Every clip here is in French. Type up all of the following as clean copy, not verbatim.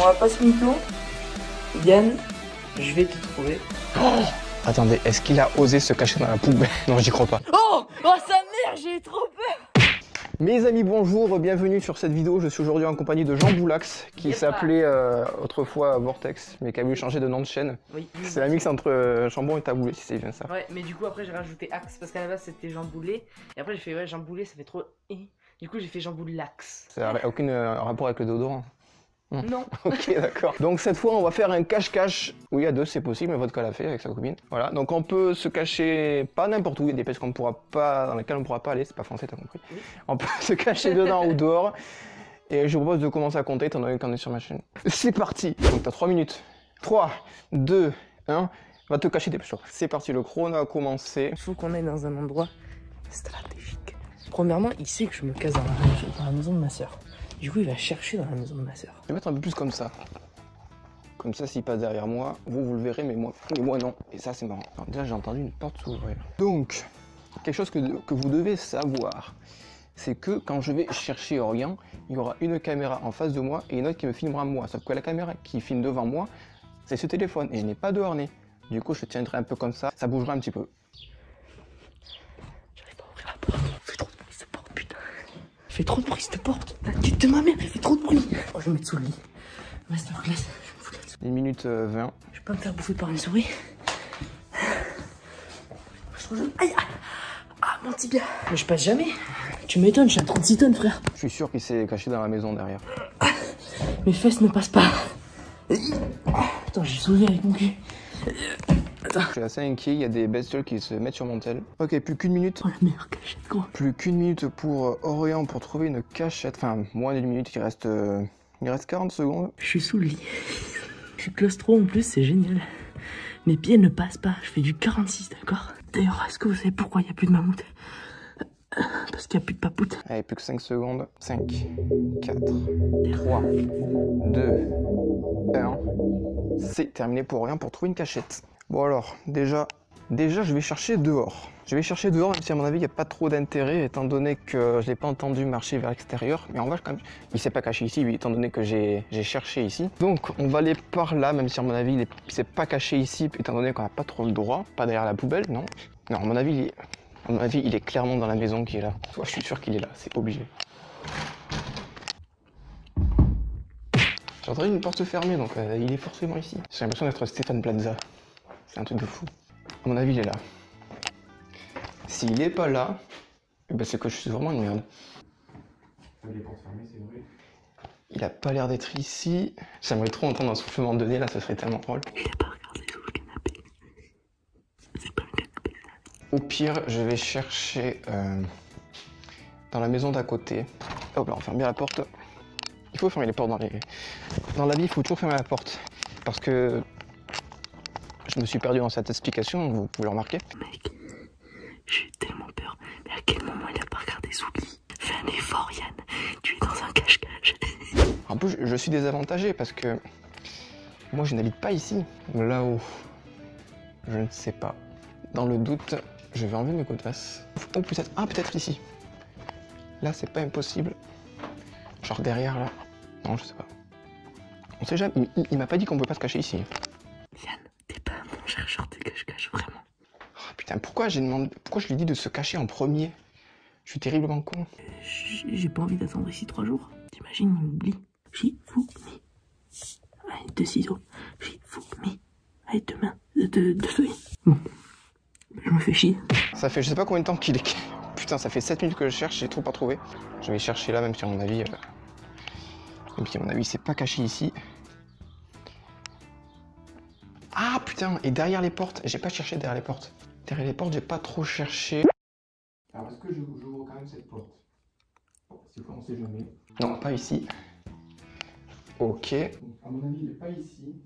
va pas se mytho. Yann, je vais te trouver. Oh, attendez, est-ce qu'il a osé se cacher dans la poubelle? Non, j'y crois pas. Oh sa mère, j'ai trop peur. Mes amis, bonjour, bienvenue sur cette vidéo. Je suis aujourd'hui en compagnie de Jean Boulax, qui s'appelait autrefois Vortex, mais qui a voulu changer de nom de chaîne. Oui. C'est un mix entre Chambon et Taboulé, si c'est bien ça. Ouais, mais du coup après j'ai rajouté Axe, parce qu'à la base c'était Jean Boulet. Et après j'ai fait ouais, Jean Boulet, ça fait trop... Du coup j'ai fait Jean Boulax. Ça n'a aucun rapport avec le déodorant. Non. Ok, d'accord. Donc cette fois, on va faire un cache-cache. Oui, à deux, c'est possible, mais votre cas l'a fait avec sa copine. Voilà, donc on peut se cacher pas n'importe où. Il y a des pièces qu'on pourra pas, dans lesquelles on pourra pas aller. C'est pas français, t'as compris. Oui. On peut se cacher dedans ou dehors. Et je vous propose de commencer à compter, étant donné qu'on est sur ma chaîne. C'est parti. Donc t'as 3 minutes. 3, 2, 1. Va te cacher des choses. C'est parti, le chrono a commencé. Il faut qu'on aille dans un endroit stratégique. Premièrement, il sait que je me casse dans la maison de ma soeur. Du coup, il va chercher dans la maison de ma soeur. Je vais mettre un peu plus comme ça. Comme ça, s'il passe derrière moi, vous le verrez, mais moi non. Et ça, c'est marrant. Alors, déjà, j'ai entendu une porte s'ouvrir. Donc, quelque chose que vous devez savoir, c'est que quand je vais chercher Orient, il y aura une caméra en face de moi et une autre qui me filmera moi. Sauf que la caméra qui filme devant moi, c'est ce téléphone et il n'est pas de harnais. Du coup, je tiendrai un peu comme ça bougera un petit peu. J'arrive pas à ouvrir la porte. Fait trop de bruit cette porte, putain. Fait trop de bruit cette porte. La tête de ma mère, elle fait trop de bruit. Oh, je vais me mettre sous le lit. Masterclass, je vais me foutre là-dessous. 1 minute 20. Je vais pas me faire bouffer par une souris. Aïe, ah, mon tibia. Mais je passe jamais. Tu m'étonnes, je suis à 36 tonnes, frère. Je suis sûr qu'il s'est caché dans la maison derrière. Mes fesses ne passent pas. Putain, j'ai soulevé avec mon cul. Attends. Je suis assez inquiet, il y a des bestioles qui se mettent sur mon tel. Ok, plus qu'une minute. Oh, la meilleure cachette, gros. Plus qu'une minute pour Orient pour trouver une cachette. Enfin, moins d'une minute, il reste 40 secondes. Je suis sous le lit. Je suis claustro en plus, c'est génial. Mes pieds ne passent pas, je fais du 46, d'accord? D'ailleurs, est-ce que vous savez pourquoi il n'y a plus de mammouth? Parce qu'il n'y a plus de papoute. Allez, plus que 5 secondes. 5, 4, 3, 2, 1. C'est terminé pour Orient pour trouver une cachette. Bon alors, déjà je vais chercher dehors. Je vais chercher dehors, même si à mon avis il n'y a pas trop d'intérêt, étant donné que je l'ai pas entendu marcher vers l'extérieur. Mais en vrai, quand même, il s'est pas caché ici, lui, étant donné que j'ai cherché ici. Donc on va aller par là, même si à mon avis il s'est pas caché ici, étant donné qu'on n'a pas trop le droit. Pas derrière la poubelle, non. Non, à mon avis il est clairement dans la maison qui est là. Soit je suis sûr qu'il est là, c'est obligé. J'ai entendu une porte fermée, donc il est forcément ici. J'ai l'impression d'être Stéphane Plaza. C'est un truc de fou. À mon avis, il est là. S'il est pas là, ben c'est que je suis vraiment une merde. Les portes fermées, c'est vrai. Il a pas l'air d'être ici. J'aimerais trop entendre un soufflement de nez là, ça serait tellement drôle. Il a pas regardé sous le canapé. C'est pas le canapé. Au pire, je vais chercher dans la maison d'à côté. Hop là, on ferme bien la porte. Il faut fermer les portes dans la vie, il faut toujours fermer la porte. Parce que je me suis perdu dans cette explication, vous pouvez le remarquer. Mec, j'ai tellement peur. Mais à quel moment il a pas regardé sous le lit? Fais un effort, Yann. Tu es dans un cache-cache. En plus, je suis désavantagé parce que moi, je n'habite pas ici. Là-haut, je ne sais pas. Dans le doute, je vais enlever mes godasses. Ou peut-être, peut-être ici. Là, c'est pas impossible. Genre derrière, là. Non, je sais pas. On sait jamais. Il m'a pas dit qu'on peut pas se cacher ici. Yann, t'es pas un bon chercheur de cache-cache, vraiment. Oh, putain, pourquoi je lui ai dit de se cacher en premier? Je suis terriblement con. J'ai pas envie d'attendre ici 3 jours. T'imagines, il m'oublie. J'y fous, mais... Allez, 2 ciseaux. J'y fous, mais... Allez, 2 mains. 2 feuilles. Bon. Je me fais chier. Ça fait je sais pas combien de temps qu'il est... Putain, ça fait 7 minutes que je cherche, j'ai trop pas trouvé. Je vais chercher là, même si à mon avis... il s'est pas caché ici. Ah putain, et derrière les portes, j'ai pas cherché derrière les portes. Derrière les portes, j'ai pas trop cherché. Alors est-ce que j'ouvre quand même cette porte? On sait jamais. Non, pas ici. Ok. À mon avis, il est pas ici.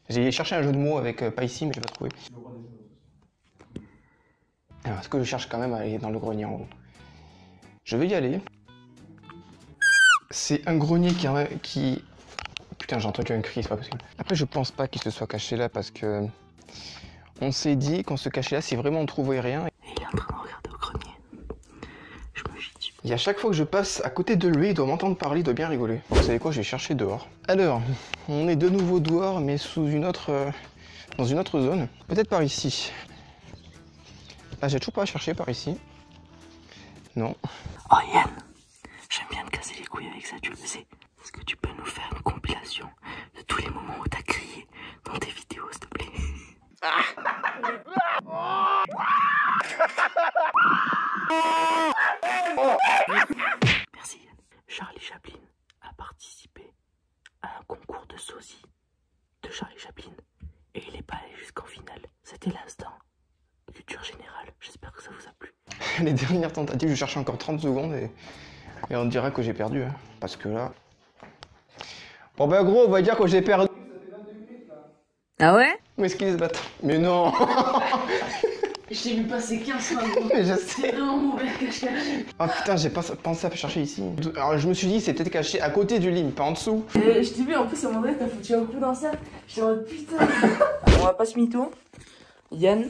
J'ai cherché un jeu de mots avec pas ici, mais j'ai pas trouvé. Alors est-ce que je cherche quand même à aller dans le grenier en haut? Je vais y aller. C'est un grenier qui... Putain, j'ai entendu un cri, c'est pas possible. Après, je pense pas qu'il se soit caché là parce que... On s'est dit qu'on se cachait là si vraiment on trouvait rien. Et il est en train de regarder au grenier. Je me chie dessus. Et à chaque fois que je passe à côté de lui, il doit m'entendre parler, il doit bien rigoler. Vous savez quoi, je vais chercher dehors. Alors, on est de nouveau dehors, mais sous une autre, dans une autre zone. Peut-être par ici. Là, j'ai toujours pas cherché par ici. Non. Oh Yann, j'aime bien te casser les couilles avec ça, tu le sais. Est-ce que tu peux nous faire une compilation de tous les moments où t'as crié dans tes vidéos, s'il te plaît? Merci Yann. Charlie Chaplin a participé à un concours de sosie de Charlie Chaplin et il n'est pas allé jusqu'en finale. C'était l'instant culture générale. J'espère que ça vous a plu. Les dernières tentatives, je cherche encore 30 secondes et on dira que j'ai perdu. Hein. Parce que là... Bon ben gros, on va dire que j'ai perdu. Ah ouais? Où est-ce qu'il se bat? Mais non. Je t'ai vu passer 15 fois, gros. Mais je sais. C'est vraiment mauvais cache-cache. Ah putain, j'ai pas pensé à chercher ici. Alors je me suis dit c'était caché à côté du lit, pas en dessous. Je t'ai vu en plus à un moment donné, t'as foutu un coup dans ça. J'étais en mode putain. On va pas se mytho. Yann,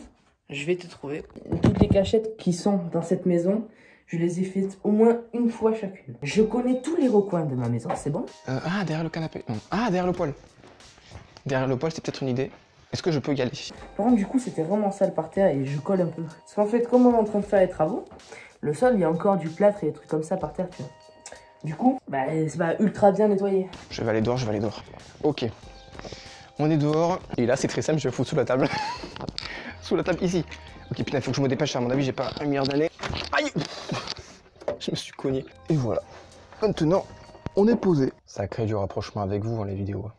je vais te trouver. Toutes les cachettes qui sont dans cette maison, je les ai faites au moins une fois chacune. Je connais tous les recoins de ma maison, c'est bon? Ah, derrière le canapé. Non. Ah, derrière le poêle. Derrière le poêle, c'est peut-être une idée. Est-ce que je peux y aller? Par contre, du coup, c'était vraiment sale par terre et je colle un peu. Parce qu'en fait, comme on est en train de faire les travaux, le sol, il y a encore du plâtre et des trucs comme ça par terre, tu vois. Du coup, bah, c'est pas ultra bien nettoyé. Je vais aller dehors, je vais aller dehors. Ok. On est dehors. Et là, c'est très simple, je vais foutre sous la table. Sous la table, ici. Ok, putain, il faut que je me dépêche. À mon avis, j'ai pas un milliard d'années. Aïe! Je me suis cogné. Et voilà. Maintenant, on est posé. Ça crée du rapprochement avec vous dans les vidéos.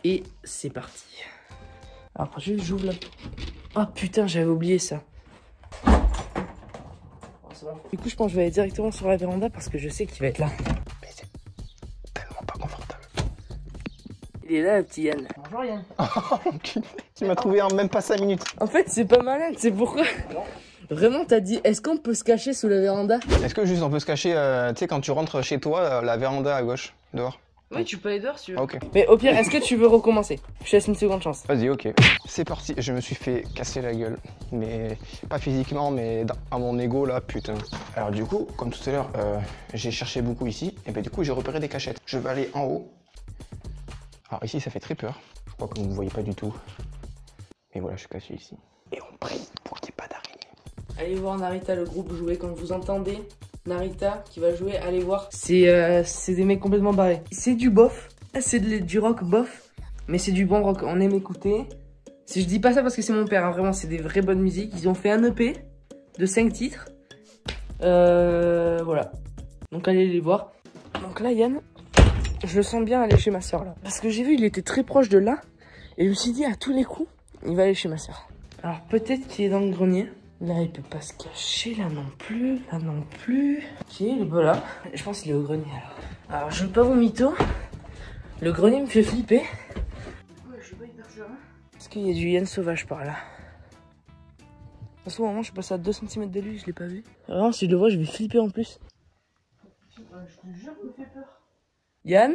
Et c'est parti. Alors, j'ouvre la... Oh putain, j'avais oublié ça. Oh, c'est bon. Du coup, je pense que je vais aller directement sur la véranda parce que je sais qu'il va être là. Mais c'est tellement pas confortable. Il est là, le petit Yann. Bonjour Yann. Tu m'as trouvé en même pas 5 minutes. En fait, c'est pas malin, c'est pourquoi. Vraiment, t'as dit, est-ce qu'on peut se cacher sous la véranda? Est-ce que juste on peut se cacher, tu sais, quand tu rentres chez toi, la véranda à gauche, dehors? Oui, tu peux aller dehors si tu veux. Ah, ok. Mais au pire, est-ce que tu veux recommencer? Je te laisse une seconde chance. Vas-y, ok. C'est parti. Je me suis fait casser la gueule. Mais pas physiquement, mais à mon ego, là, putain. Alors du coup, comme tout à l'heure, j'ai cherché beaucoup ici. Et ben du coup, j'ai repéré des cachettes. Je vais aller en haut. Alors ici, ça fait très peur. Je crois que vous ne voyez pas du tout. Mais voilà, je suis caché ici. Et on prie pour qu'il n'y ait pas d'araignée. Allez voir Narita, le groupe jouer quand vous entendez. Narita qui va jouer, allez voir. C'est des mecs complètement barrés. C'est du bof, c'est du rock bof, mais c'est du bon rock, on aime écouter. Je dis pas ça parce que c'est mon père, hein, vraiment c'est des vraies bonnes musiques. Ils ont fait un EP de 5 titres. Voilà. Donc allez les voir. Donc là Yann, je le sens bien aller chez ma soeur là. Parce que j'ai vu il était très proche de là. Et je me suis dit à tous les coups, il va aller chez ma soeur. Alors peut-être qu'il est dans le grenier. Là, il peut pas se cacher, là non plus, là non plus. Ok, il est pas là. Je pense qu'il est au grenier alors. Alors, je veux pas vous mytho. Le grenier me fait flipper. Ouais, je suis pas hyper sûr. Parce qu'il y a du Yann sauvage par là. De toute façon, au moment, je suis passé à 2 cm de lui, je l'ai pas vu. Vraiment, si je le vois, je vais flipper en plus. Je te jure, il me fait peur. Yann?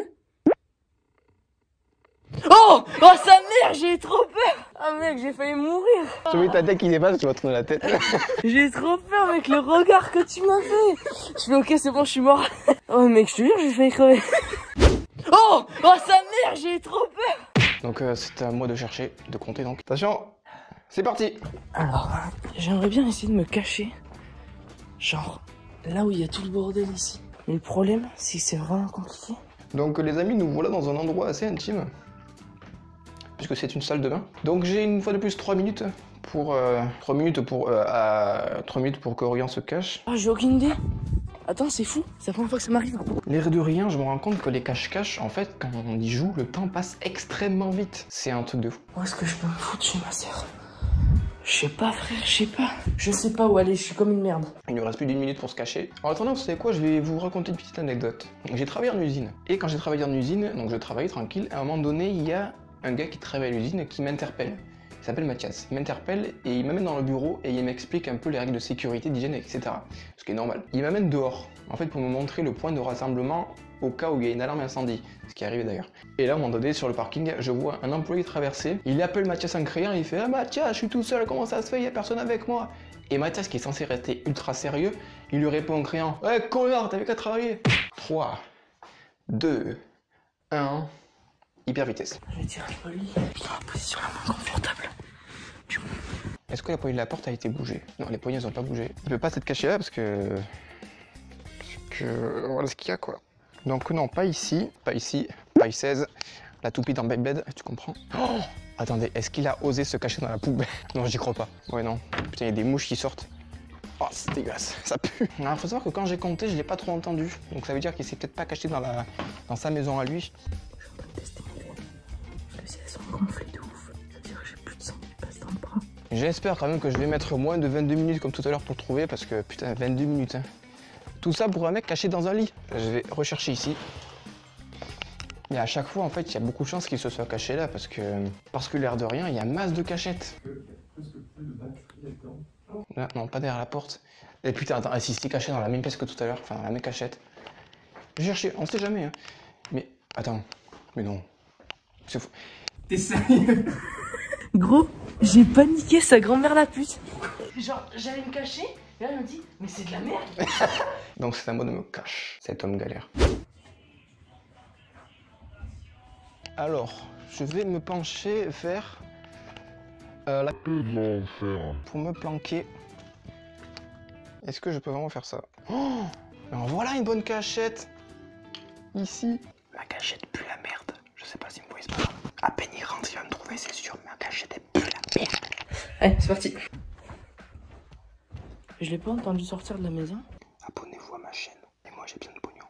Oh! Oh sa mère, j'ai trop peur! Ah mec, j'ai failli mourir! J'ai vu ta tête qui dépasse, tu vas te tourner la tête. J'ai trop peur avec le regard que tu m'as fait! Je fais ok, c'est bon, je suis mort. Oh mec, je te jure, j'ai failli crever. Oh! Oh sa mère, j'ai trop peur! Donc c'est à moi de chercher, de compter donc. Attention, c'est parti! Alors, j'aimerais bien essayer de me cacher. Genre, là où il y a tout le bordel ici. Mais le problème, c'est que c'est vraiment compliqué. Donc les amis, nous voilà dans un endroit assez intime. Puisque c'est une salle de bain. Donc j'ai une fois de plus 3 minutes pour 3 minutes pour que Orion se cache. Ah, j'ai aucune idée. Attends, c'est fou, c'est la première fois que ça m'arrive. L'air de rien, je me rends compte que les cache-cache, en fait, quand on y joue, le temps passe extrêmement vite. C'est un truc de fou. Où est-ce que je peux me foutre chez ma sœur? Je sais pas frère, je sais pas. Je sais pas où aller, je suis comme une merde. Il nous reste plus d'1 minute pour se cacher. En attendant, vous savez quoi, je vais vous raconter une petite anecdote. J'ai travaillé en usine. Et quand j'ai travaillé en usine, donc je travaillais tranquille, à un moment donné, il y a un gars qui travaille à l'usine qui m'interpelle. Il s'appelle Mathias. Il m'interpelle et il m'amène dans le bureau et il m'explique un peu les règles de sécurité, d'hygiène, etc. Ce qui est normal. Il m'amène dehors, en fait, pour me montrer le point de rassemblement au cas où il y a une alarme incendie, ce qui est arrivé d'ailleurs. Et là, à un moment donné, sur le parking, je vois un employé traverser. Il appelle Mathias en criant, il fait « Ah Mathias, je suis tout seul, comment ça se fait, il n'y a personne avec moi ?» Et Mathias, qui est censé rester ultra sérieux, il lui répond en criant « Ouais, connard, t'avais qu'à travailler !» 3, 2, 1, hyper vitesse. Je vais tirer le lit dans la position la moins confortable du monde. Est-ce que la poignée de la porte a été bougée? Non, les poignées n'ont pas bougé. Il peut pas s'être caché là parce que... Voilà ce qu'il y a quoi. Donc non, pas ici, pas ici, pas ici. La toupie dans Beyblade, tu comprends? Oh, attendez, est-ce qu'il a osé se cacher dans la poubelle? Non, j'y crois pas. Ouais, non. Putain, il y a des mouches qui sortent. Oh, c'est dégueulasse, ça pue. Alors, faut savoir que quand j'ai compté, je l'ai pas trop entendu. Donc ça veut dire qu'il s'est peut-être pas caché dans sa maison à lui. Je suis en train de tester mes veines. Parce que si elles sont gonflées de ouf, ça veut dire que j'ai plus de sang qui passe dans le bras. J'espère quand même que je vais mettre moins de 22 minutes comme tout à l'heure pour le trouver parce que putain, 22 minutes. Hein. Tout ça pour un mec caché dans un lit. Je vais rechercher ici. Et à chaque fois, en fait, il y a beaucoup de chances qu'il se soit caché là parce que l'air de rien, il y a masse de cachettes. Là, non, pas derrière la porte. Et putain, attends, si c'est caché dans la même pièce que tout à l'heure, enfin dans la même cachette. J'ai cherché, on sait jamais. Hein. Mais attends, mais non. C'est fou. T'es sérieux? Gros, j'ai paniqué sa grand-mère la pute. Genre, j'allais me cacher, et là elle me dit, mais c'est de la merde. Donc c'est un mot de me cache, cet homme galère. Alors, je vais me pencher vers la... Pour me planquer. Est-ce que je peux vraiment faire ça? Oh, alors voilà une bonne cachette. Ici. Ma cachette pue la merde. Je sais pas si vous voyez ce pas. À peine il rentre, il va me trouver, c'est sûr. Ma cachette elle pue la merde. Allez, c'est parti. Je l'ai pas entendu sortir de la maison. Abonnez-vous à ma chaîne. Et moi j'ai besoin de pognon.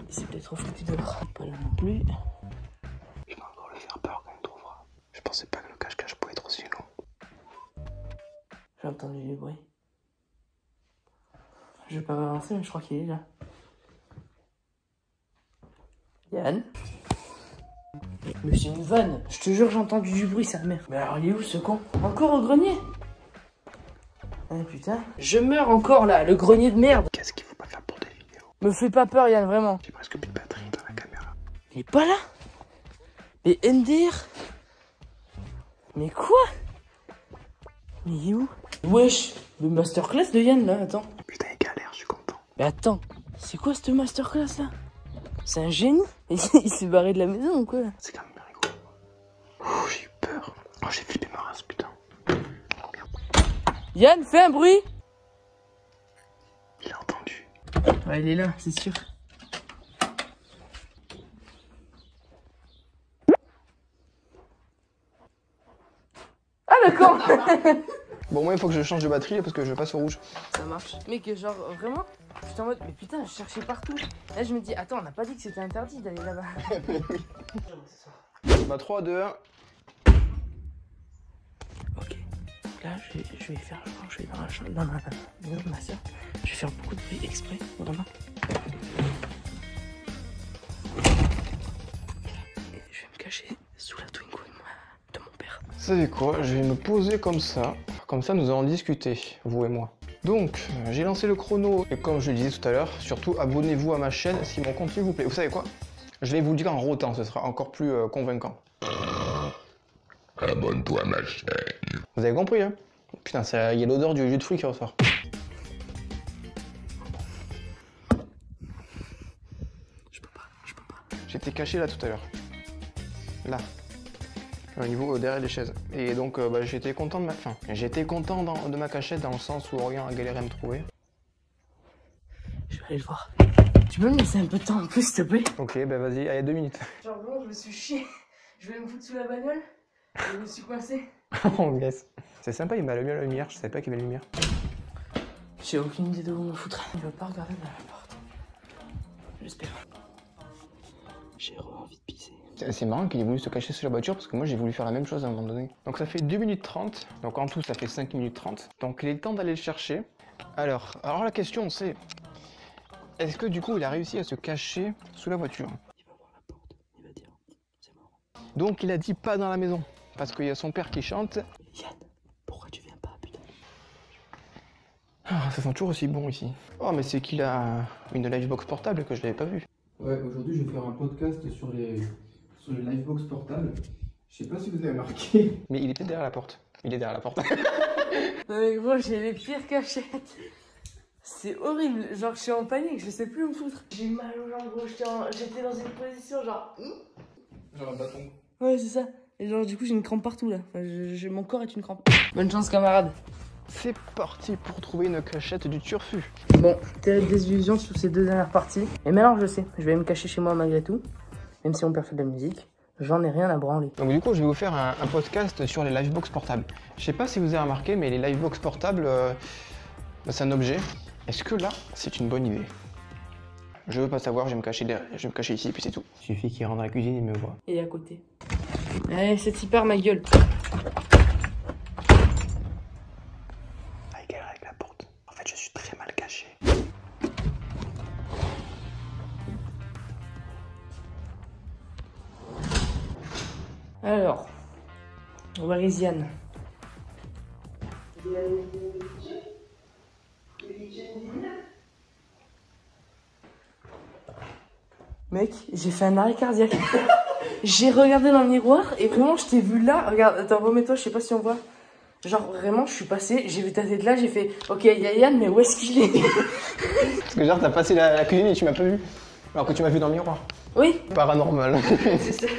Il s'est peut-être refoutu dehors. Pas là non plus. Je vais encore le faire peur quand il me trouvera. Je pensais pas que le cache-cache pouvait être aussi long. J'ai entendu du bruit. Je vais pas m'avancer, mais je crois qu'il est là. Yann? Mais c'est une vanne. Je te jure, j'ai entendu du bruit, sa mère. Mais alors, il est où ce con? Encore au grenier? Ah putain. Je meurs encore là, le grenier de merde. Qu'est-ce qu'il faut pas faire pour des vidéos? Me fais pas peur, Yann, vraiment. J'ai presque plus de batterie dans la caméra. Il est pas là? Mais NDR? Mais quoi? Mais il est où? Wesh, le masterclass de Yann là, attends. Putain, il galère, je suis content. Mais attends, c'est quoi cette masterclass là? C'est un génie? Il s'est barré de la maison ou quoi? C'est quand même rigolo. Oh, j'ai eu peur. Oh, j'ai flippé ma race, putain. Yann, fais un bruit! Il a entendu. Ouais, il est là, c'est sûr. Ah d'accord. Bon, moi, il faut que je change de batterie parce que je passe au rouge. Ça marche. Mais que genre, vraiment, j'étais en mode, mais putain, je cherchais partout. Là, je me dis, attends, on n'a pas dit que c'était interdit d'aller là-bas. Bah, 3, 2, 1. Ok. Là, je vais faire, je vais dans la chambre, dans ma maison de ma soeur. Je vais faire beaucoup de bruit exprès, vraiment. Et je vais me cacher sous la Twingo de mon père. Vous savez quoi? Je vais me poser comme ça. Comme ça, nous allons discuter, vous et moi. Donc, j'ai lancé le chrono. Et comme je le disais tout à l'heure, surtout abonnez-vous à ma chaîne si mon contenu vous plaît. Vous savez quoi? Je vais vous le dire en rotant, ce sera encore plus convaincant. Abonne-toi à ma chaîne. Vous avez compris, hein? Putain, il y a l'odeur du jus de fruits qui ressort. Je peux pas. J'étais caché là tout à l'heure. Là. Au niveau derrière les chaises. Et donc bah, j'étais content de ma... Enfin, j'étais content de ma cachette dans le sens où Orient a galéré à me trouver. Je vais aller le voir. Tu peux me laisser un peu de temps en plus, s'il te plaît? Ok, bah vas-y, allez, 2 minutes. Genre bon, je me suis chié. Je voulais me foutre sous la bagnole. Et je me suis coincé. Oh yes. C'est sympa, il m'a allumé la lumière, je savais pas qu'il y avait la lumière. J'ai aucune idée de où me foutre. Il va pas regarder dans la porte. J'espère. J'ai envie de pisser. C'est marrant qu'il ait voulu se cacher sous la voiture parce que moi j'ai voulu faire la même chose à un moment donné. Donc ça fait 2 minutes 30, donc en tout ça fait 5 minutes 30. Donc il est le temps d'aller le chercher. Alors la question c'est, est-ce que du coup il a réussi à se cacher sous la voiture? Il va voir la porte, il va dire, c'est mort. Donc il a dit pas dans la maison, parce qu'il y a son père qui chante. Yann, pourquoi tu viens pas, putain? Ah, ça sent toujours aussi bon ici. Oh, mais c'est qu'il a une Livebox portable que je l'avais pas vue. Ouais, aujourd'hui je vais faire un podcast sur les Livebox portables. Je sais pas si vous avez remarqué. Mais il était derrière la porte. Il est derrière la porte. Non mais gros, j'ai les pires cachettes. C'est horrible, genre je suis en panique, je sais plus où me foutre. J'ai mal aux jambes gros, j'étais dans une position genre... Genre un bâton. Ouais c'est ça. Et genre du coup j'ai une crampe partout là. Enfin, mon corps est une crampe. Bonne chance camarade. C'est parti pour trouver une cachette du turfu. Bon, terrible désillusion sur ces 2 dernières parties. Et maintenant je sais, je vais me cacher chez moi malgré tout. Même si on perd fait de la musique. J'en ai rien à branler. Donc du coup, je vais vous faire un podcast sur les Livebox portables. Je sais pas si vous avez remarqué, mais les Livebox portables, c'est un objet. Est-ce que là, c'est une bonne idée? Je veux pas savoir, je vais me cacher derrière, je vais me cacher ici, puis c'est tout. Il suffit qu'il rentre dans la cuisine, il me voit. Et à côté. Allez, c'est hyper ma gueule. Ah, il galère avec la porte. En fait, je suis très mal caché. Alors, Warisiane. Mec, j'ai fait un arrêt cardiaque. J'ai regardé dans le miroir et vraiment je t'ai vu là. Regarde, attends, remets-toi, je sais pas si on voit. Genre vraiment, je suis passé, j'ai vu ta tête là, j'ai fait ok, il y a Yann, mais où est-ce qu'il est? Parce que genre, t'as passé la cuisine et tu m'as pas vu. Alors que tu m'as vu dans le miroir. Oui. Paranormal.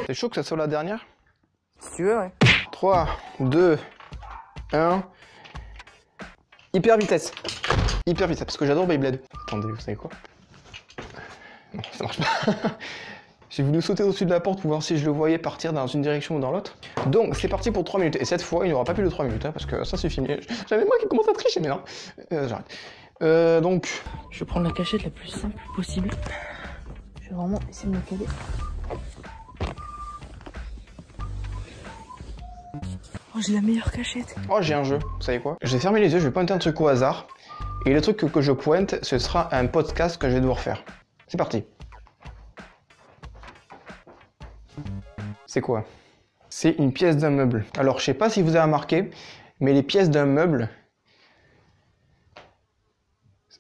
C'est chaud que ça soit la dernière? Si tu veux, ouais. 3, 2, 1. Hyper vitesse. Hyper vitesse, parce que j'adore Beyblade. Attendez, vous savez quoi? Non, ça marche pas. J'ai voulu sauter au-dessus de la porte pour voir si je le voyais partir dans une direction ou dans l'autre. Donc c'est parti pour 3 minutes. Et cette fois, il n'y aura pas plus de 3 minutes, hein, parce que ça suffit. J'avais moi qui commence à tricher, mais non. J'arrête. Donc... Je vais prendre la cachette la plus simple possible. Je vais vraiment essayer de me caler. Oh, j'ai la meilleure cachette. Oh, j'ai un jeu. Vous savez quoi? Je vais fermer les yeux, je vais pointer un truc au hasard. Et le truc que je pointe, ce sera un podcast que je vais devoir faire. C'est parti. C'est quoi? C'est une pièce d'un meuble. Alors, je sais pas si vous avez remarqué, mais les pièces d'un meuble,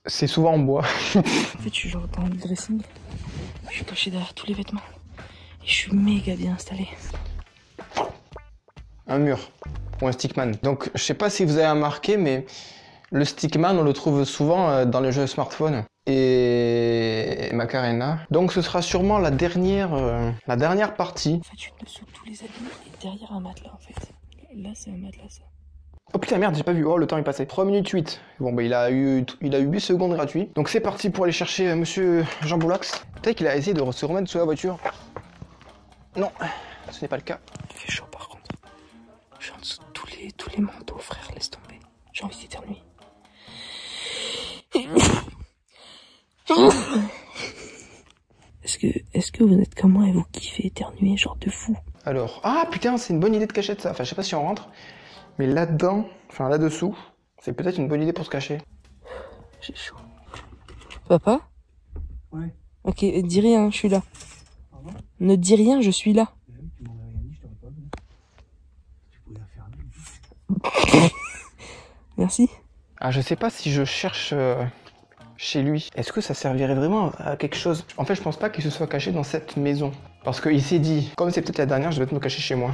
c'est souvent en bois. En fait, je suis genre dans le dressing. Je suis caché derrière tous les vêtements. Et je suis méga bien installé. Un mur ou un stickman. Donc, je sais pas si vous avez remarqué, mais le stickman, on le trouve souvent dans les jeux smartphone. Et Macarena. Donc, ce sera sûrement la dernière partie. En fait, je suis dessous de tous les habits et derrière un matelas, en fait. Là, c'est un matelas, ça. Oh putain, merde, j'ai pas vu. Oh, le temps est passé. 3 minutes 8. Bon, bah, il a eu 8 secondes gratuits. Donc, c'est parti pour aller chercher monsieur Jean Boulax. Peut-être qu'il a essayé de se remettre sous la voiture. Non, ce n'est pas le cas. Il fait chaud, par contre. Je suis en dessous de tous les manteaux, frère. Laisse tomber. J'ai envie d'éternuer. Est-ce que vous êtes comme moi et vous kiffez éternuer, genre de fou? Alors, ah putain, c'est une bonne idée de cachette ça. Enfin, je sais pas si on rentre, mais là-dedans, enfin là-dessous, c'est peut-être une bonne idée pour se cacher. J'ai chaud. Papa? Ouais. Ok, dis rien, je suis là. Pardon? Ne dis rien, je suis là. Tu m'aurais rien dit, je t'aurais pas vu. Tu pouvais la fermer. Merci. Ah, je sais pas si je cherche chez lui. Est-ce que ça servirait vraiment à quelque chose? En fait, je pense pas qu'il se soit caché dans cette maison. Parce qu'il s'est dit, comme c'est peut-être la dernière, je vais me cacher chez moi.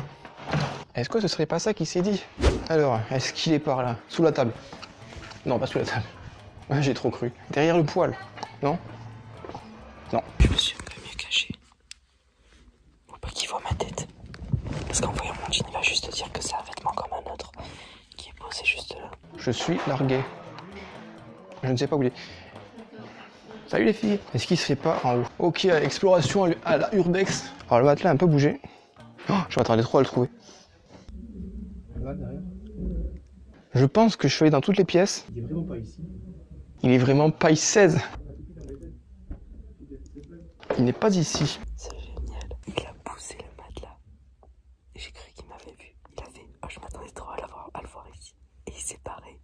Est-ce que ce serait pas ça qu'il s'est dit? Alors, est-ce qu'il est par là? Sous la table? Non, pas sous la table. Ouais, j'ai trop cru. Derrière le poêle? Non? Non. Je me suis un peu mieux caché. Faut pas qu'il voit ma tête. Parce qu'en voyant mon jean, il va juste dire que c'est un vêtement comme un autre. Qui est posé juste là. Je suis largué. Je ne sais pas où il est. Salut les filles. Est-ce qu'il serait pas en haut? Ok, exploration à la urbex. Alors le matelas a un peu bougé. Oh, je m'attendais trop à le trouver. Là, derrière. Je pense que je suis allé dans toutes les pièces. Il est vraiment pas ici. Il est vraiment paille 16. Il n'est pas ici. C'est génial. Il a poussé le matelas. Et j'ai cru qu'il m'avait vu. Il a fait, oh, je m'attendais trop à le voir ici. Et il s'est barré.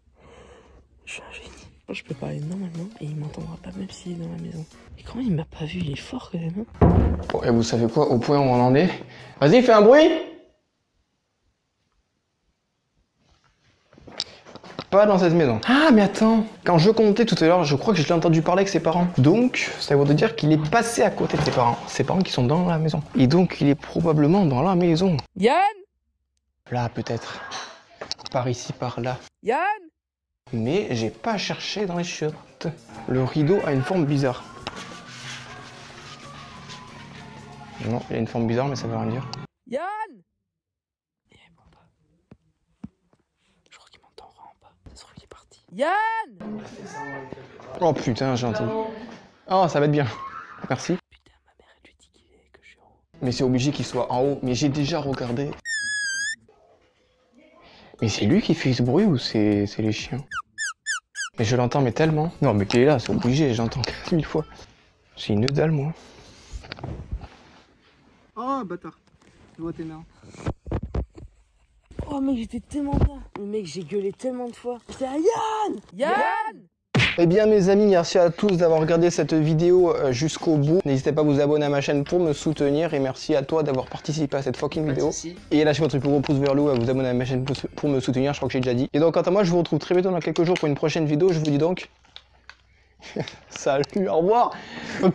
Je suis un génie. Je peux parler normalement et il m'entendra pas même s'il est dans la maison. Et comment il m'a pas vu? Il est fort quand même. Hein. Bon, et vous savez quoi, au point où on en est? Vas-y, fais un bruit! Pas dans cette maison. Ah, mais attends. Quand je comptais tout à l'heure, je crois que je l'ai entendu parler avec ses parents. Donc, ça veut dire qu'il est passé à côté de ses parents. Ses parents qui sont dans la maison. Et donc, il est probablement dans la maison. Yann! Là, peut-être. Par ici, par là. Yann! Mais j'ai pas cherché dans les chiottes. Le rideau a une forme bizarre. Non, il a une forme bizarre, mais ça veut rien dire. Yann! Il répond pas. Je crois qu'il m'entend vraiment pas. Ça se trouve, il est parti. Yann! Oh putain, j'ai entendu. Oh, ça va être bien. Merci. Putain, ma mère, elle lui dit que je suis en haut. Mais c'est obligé qu'il soit en haut. Mais j'ai déjà regardé. Mais c'est lui qui fait ce bruit ou c'est les chiens? Mais je l'entends mais tellement. Non mais qu'il est là, c'est obligé, j'entends 4000 fois. C'est une dalle moi. Oh, bâtard. Je vois tes mains. Oh, mec, j'étais tellement bien. Mais mec, j'ai gueulé tellement de fois. J'étais à Yann! Yann! Eh bien mes amis, merci à tous d'avoir regardé cette vidéo jusqu'au bout. N'hésitez pas à vous abonner à ma chaîne pour me soutenir. Et merci à toi d'avoir participé à cette fucking vidéo. Et lâchez votre plus gros pouce vers le haut, à vous abonner à ma chaîne pour me soutenir, je crois que j'ai déjà dit. Et donc quant à moi, je vous retrouve très bientôt dans quelques jours pour une prochaine vidéo. Je vous dis donc... Salut, au revoir. Live.